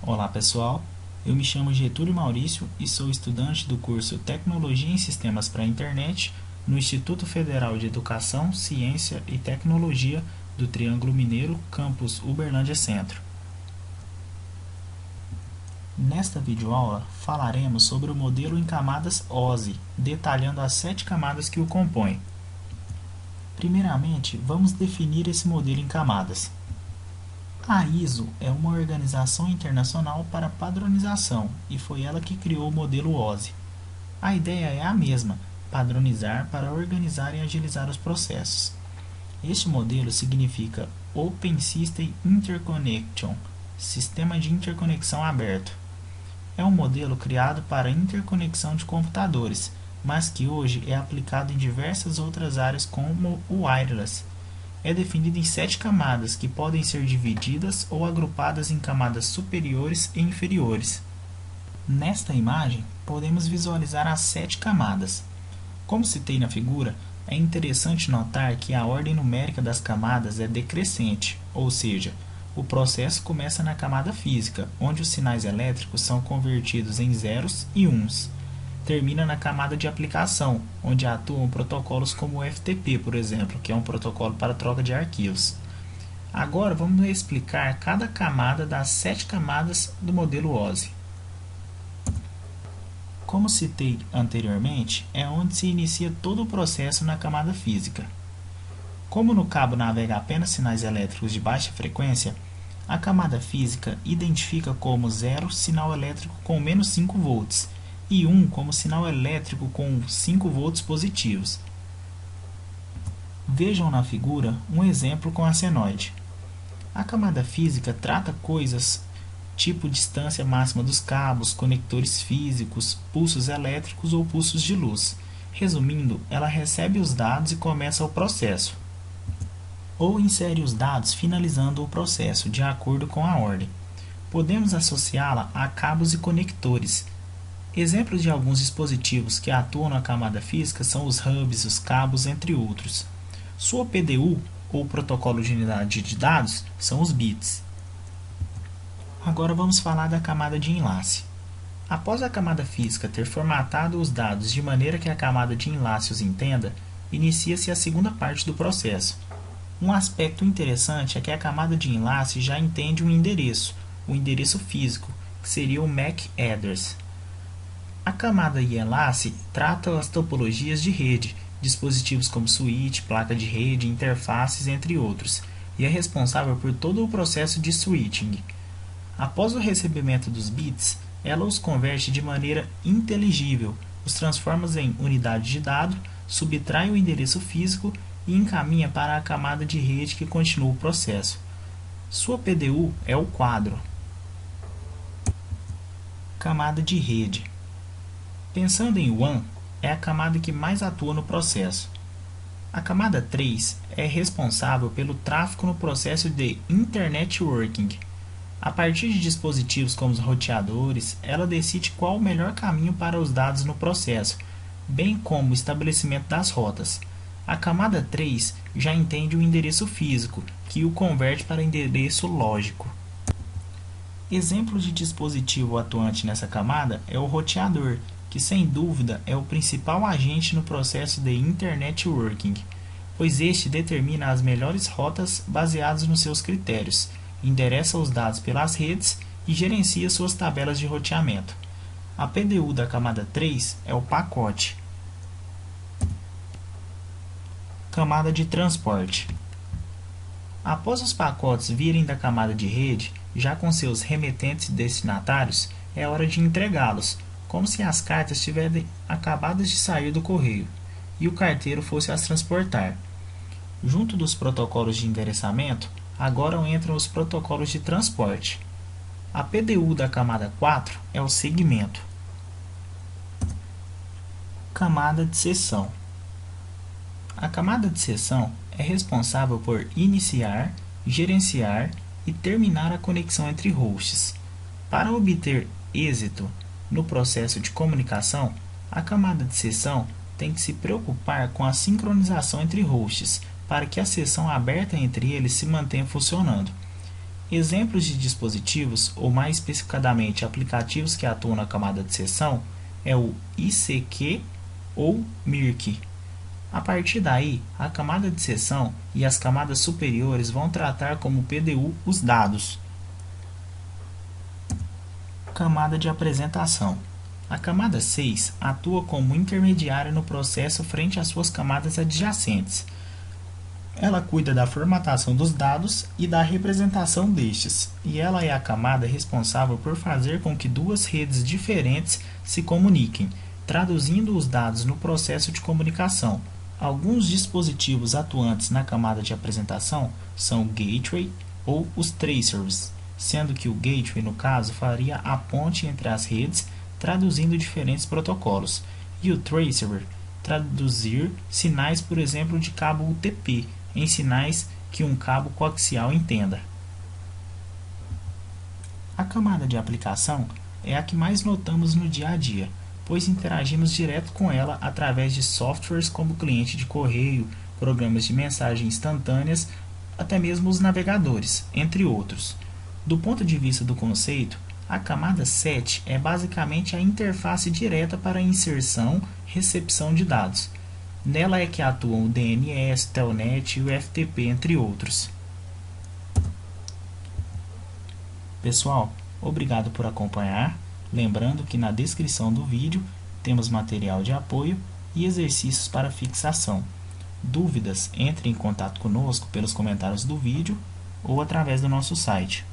Olá pessoal, eu me chamo Getúlio Maurício e sou estudante do curso Tecnologia em Sistemas para a Internet no Instituto Federal de Educação, Ciência e Tecnologia do Triângulo Mineiro, campus Uberlândia Centro. Nesta videoaula falaremos sobre o modelo em camadas OSI, detalhando as 7 camadas que o compõem. Primeiramente, vamos definir esse modelo em camadas. A ISO é uma organização internacional para padronização e foi ela que criou o modelo OSI. A ideia é a mesma, padronizar para organizar e agilizar os processos. Este modelo significa Open System Interconnection, Sistema de Interconexão Aberto. É um modelo criado para interconexão de computadores, mas que hoje é aplicado em diversas outras áreas como o wireless. É definido em 7 camadas que podem ser divididas ou agrupadas em camadas superiores e inferiores. Nesta imagem, podemos visualizar as 7 camadas. Como citei na figura, é interessante notar que a ordem numérica das camadas é decrescente, ou seja, o processo começa na camada física, onde os sinais elétricos são convertidos em zeros e uns. Termina na camada de aplicação, onde atuam protocolos como o FTP, por exemplo, que é um protocolo para troca de arquivos. Agora vamos explicar cada camada das 7 camadas do modelo OSI. Como citei anteriormente, é onde se inicia todo o processo na camada física. Como no cabo navega apenas sinais elétricos de baixa frequência, a camada física identifica como 0 sinal elétrico com menos 5 volts, e 1 como sinal elétrico com 5 volts positivos. Vejam na figura um exemplo com a senoide. A camada física trata coisas tipo distância máxima dos cabos, conectores físicos, pulsos elétricos ou pulsos de luz. Resumindo, ela recebe os dados e começa o processo. Ou insere os dados finalizando o processo, de acordo com a ordem. Podemos associá-la a cabos e conectores. Exemplos de alguns dispositivos que atuam na camada física são os hubs, os cabos, entre outros. Sua PDU, ou protocolo de unidade de dados, são os bits. Agora vamos falar da camada de enlace. Após a camada física ter formatado os dados de maneira que a camada de enlace os entenda, inicia-se a segunda parte do processo. Um aspecto interessante é que a camada de enlace já entende o endereço físico, que seria o MAC address. A camada de enlace trata as topologias de rede, dispositivos como switch, placa de rede, interfaces, entre outros, e é responsável por todo o processo de switching. Após o recebimento dos bits, ela os converte de maneira inteligível, os transforma em unidade de dado, subtrai o endereço físico e encaminha para a camada de rede que continua o processo. Sua PDU é o quadro. Camada de rede. Pensando em WAN, é a camada que mais atua no processo. A camada 3 é responsável pelo tráfego no processo de Internet Working. A partir de dispositivos como os roteadores, ela decide qual o melhor caminho para os dados no processo, bem como o estabelecimento das rotas. A camada 3 já entende o endereço físico, que o converte para endereço lógico. Exemplo de dispositivo atuante nessa camada é o roteador, que sem dúvida é o principal agente no processo de Internet Working, pois este determina as melhores rotas baseadas nos seus critérios, endereça os dados pelas redes e gerencia suas tabelas de roteamento. A PDU da camada 3 é o pacote. Camada de transporte. Após os pacotes virem da camada de rede, já com seus remetentes e destinatários, é hora de entregá-los, como se as cartas tivessem acabado de sair do correio e o carteiro fosse as transportar. Junto dos protocolos de endereçamento, agora entram os protocolos de transporte. A PDU da camada 4 é o segmento. Camada de seção. A camada de seção é responsável por iniciar, gerenciar e terminar a conexão entre hosts. Para obter êxito no processo de comunicação, a camada de seção tem que se preocupar com a sincronização entre hosts, para que a seção aberta entre eles se mantenha funcionando. Exemplos de dispositivos, ou mais especificadamente aplicativos que atuam na camada de seção, é o ICQ ou MIRC. A partir daí, a camada de seção e as camadas superiores vão tratar como PDU os dados. Camada de apresentação. A camada 6 atua como intermediária no processo frente às suas camadas adjacentes. Ela cuida da formatação dos dados e da representação destes, e ela é a camada responsável por fazer com que duas redes diferentes se comuniquem, traduzindo os dados no processo de comunicação. Alguns dispositivos atuantes na camada de apresentação são o gateway ou os tracers, sendo que o gateway, no caso, faria a ponte entre as redes, traduzindo diferentes protocolos, e o tracer traduzir sinais, por exemplo, de cabo UTP, em sinais que um cabo coaxial entenda. A camada de aplicação é a que mais notamos no dia a dia, pois interagimos direto com ela através de softwares como cliente de correio, programas de mensagem instantâneas, até mesmo os navegadores, entre outros. Do ponto de vista do conceito, a camada 7 é basicamente a interface direta para a inserção e recepção de dados. Nela é que atuam o DNS, Telnet e o FTP, entre outros. Pessoal, obrigado por acompanhar. Lembrando que na descrição do vídeo temos material de apoio e exercícios para fixação. Dúvidas, entre em contato conosco pelos comentários do vídeo ou através do nosso site.